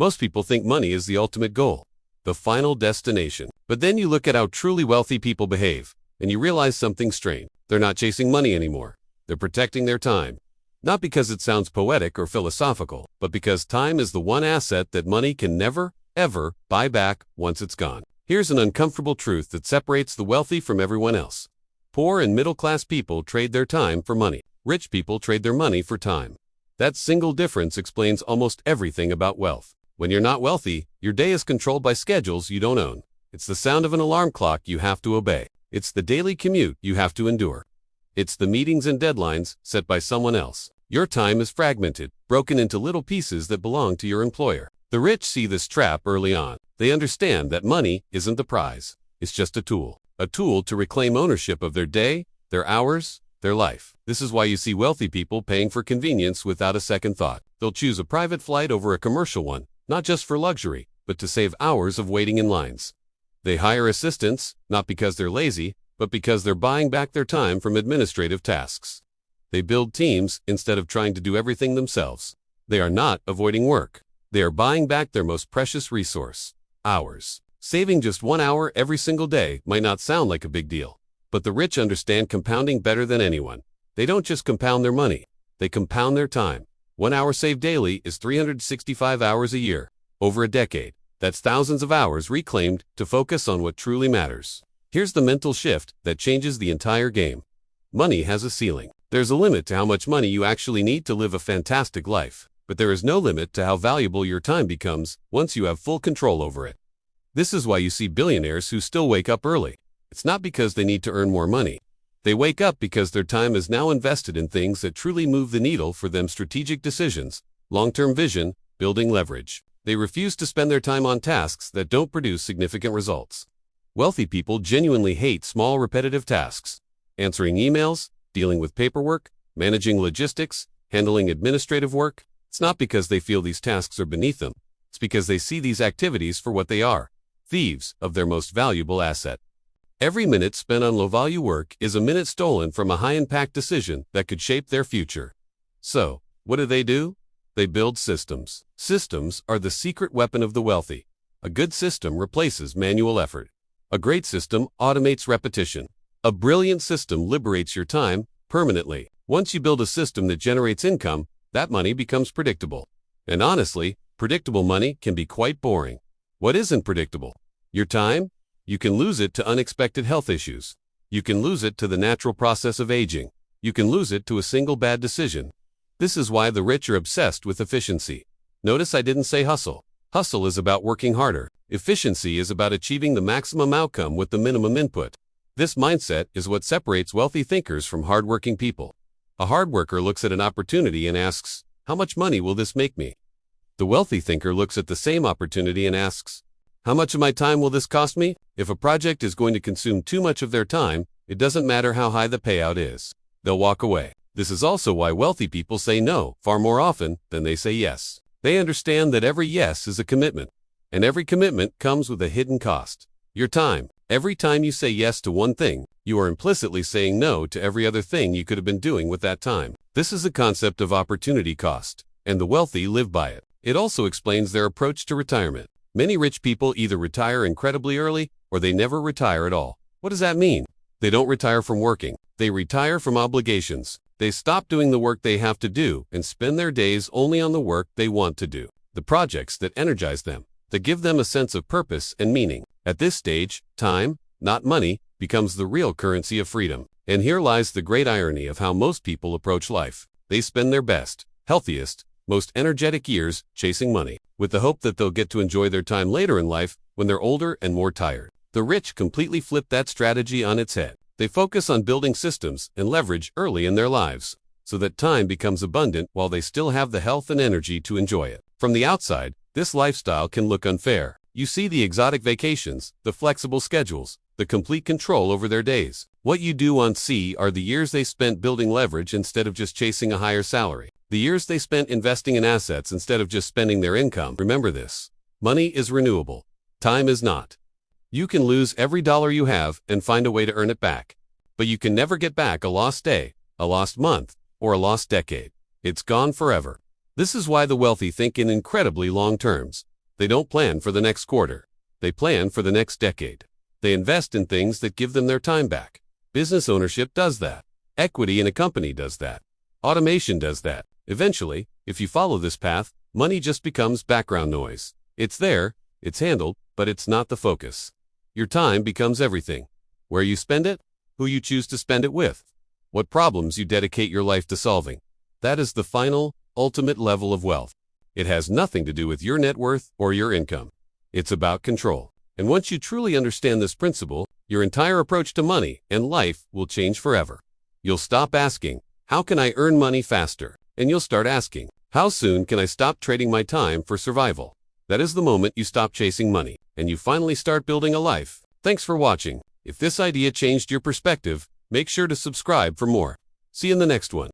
Most people think money is the ultimate goal, the final destination. But then you look at how truly wealthy people behave, and you realize something strange. They're not chasing money anymore. They're protecting their time. Not because it sounds poetic or philosophical, but because time is the one asset that money can never, ever buy back once it's gone. Here's an uncomfortable truth that separates the wealthy from everyone else. Poor and middle-class people trade their time for money. Rich people trade their money for time. That single difference explains almost everything about wealth. When you're not wealthy, your day is controlled by schedules you don't own. It's the sound of an alarm clock you have to obey. It's the daily commute you have to endure. It's the meetings and deadlines set by someone else. Your time is fragmented, broken into little pieces that belong to your employer. The rich see this trap early on. They understand that money isn't the prize. It's just a tool to reclaim ownership of their day, their hours, their life. This is why you see wealthy people paying for convenience without a second thought. They'll choose a private flight over a commercial one, not just for luxury, but to save hours of waiting in lines. They hire assistants, not because they're lazy, but because they're buying back their time from administrative tasks. They build teams instead of trying to do everything themselves. They are not avoiding work. They are buying back their most precious resource, hours. Saving just 1 hour every single day might not sound like a big deal, but the rich understand compounding better than anyone. They don't just compound their money, they compound their time. 1 hour saved daily is 365 hours a year. Over a decade, that's thousands of hours reclaimed to focus on what truly matters. Here's the mental shift that changes the entire game. Money has a ceiling. There's a limit to how much money you actually need to live a fantastic life, but there is no limit to how valuable your time becomes once you have full control over it. This is why you see billionaires who still wake up early. It's not because they need to earn more money. They wake up because their time is now invested in things that truly move the needle for them: strategic decisions, long-term vision, building leverage. They refuse to spend their time on tasks that don't produce significant results. Wealthy people genuinely hate small repetitive tasks. Answering emails, dealing with paperwork, managing logistics, handling administrative work. It's not because they feel these tasks are beneath them. It's because they see these activities for what they are: thieves of their most valuable asset. Every minute spent on low-value work is a minute stolen from a high-impact decision that could shape their future. So, what do? They build systems. Systems are the secret weapon of the wealthy. A good system replaces manual effort. A great system automates repetition. A brilliant system liberates your time permanently. Once you build a system that generates income, that money becomes predictable. And honestly, predictable money can be quite boring. What isn't predictable? Your time? You can lose it to unexpected health issues. You can lose it to the natural process of aging. You can lose it to a single bad decision. This is why the rich are obsessed with efficiency. Notice I didn't say hustle. Hustle is about working harder. Efficiency is about achieving the maximum outcome with the minimum input. This mindset is what separates wealthy thinkers from hardworking people. A hard worker looks at an opportunity and asks, how much money will this make me? The wealthy thinker looks at the same opportunity and asks, how much of my time will this cost me? If a project is going to consume too much of their time, it doesn't matter how high the payout is. They'll walk away. This is also why wealthy people say no far more often than they say yes. They understand that every yes is a commitment, and every commitment comes with a hidden cost: your time. Every time you say yes to one thing, you are implicitly saying no to every other thing you could have been doing with that time. This is the concept of opportunity cost, and the wealthy live by it. It also explains their approach to retirement. Many rich people either retire incredibly early or they never retire at all. What does that mean? They don't retire from working. They retire from obligations. They stop doing the work they have to do and spend their days only on the work they want to do, the projects that energize them, that give them a sense of purpose and meaning. At this stage, time, not money, becomes the real currency of freedom. And here lies the great irony of how most people approach life. They spend their best, healthiest, most energetic years chasing money, with the hope that they'll get to enjoy their time later in life when they're older and more tired. The rich completely flip that strategy on its head. They focus on building systems and leverage early in their lives, so that time becomes abundant while they still have the health and energy to enjoy it. From the outside, this lifestyle can look unfair. You see the exotic vacations, the flexible schedules, the complete control over their days. What you don't see are the years they spent building leverage instead of just chasing a higher salary. The years they spent investing in assets instead of just spending their income. Remember this: money is renewable. Time is not. You can lose every dollar you have and find a way to earn it back. But you can never get back a lost day, a lost month, or a lost decade. It's gone forever. This is why the wealthy think in incredibly long terms. They don't plan for the next quarter. They plan for the next decade. They invest in things that give them their time back. Business ownership does that. Equity in a company does that. Automation does that. Eventually, if you follow this path, money just becomes background noise. It's there, it's handled, but it's not the focus. Your time becomes everything. Where you spend it, who you choose to spend it with, what problems you dedicate your life to solving. That is the final, ultimate level of wealth. It has nothing to do with your net worth or your income. It's about control. And once you truly understand this principle, your entire approach to money and life will change forever. You'll stop asking, how can I earn money faster? And you'll start asking, how soon can I stop trading my time for survival? That is the moment you stop chasing money, and you finally start building a life. Thanks for watching. If this idea changed your perspective, make sure to subscribe for more. See you in the next one.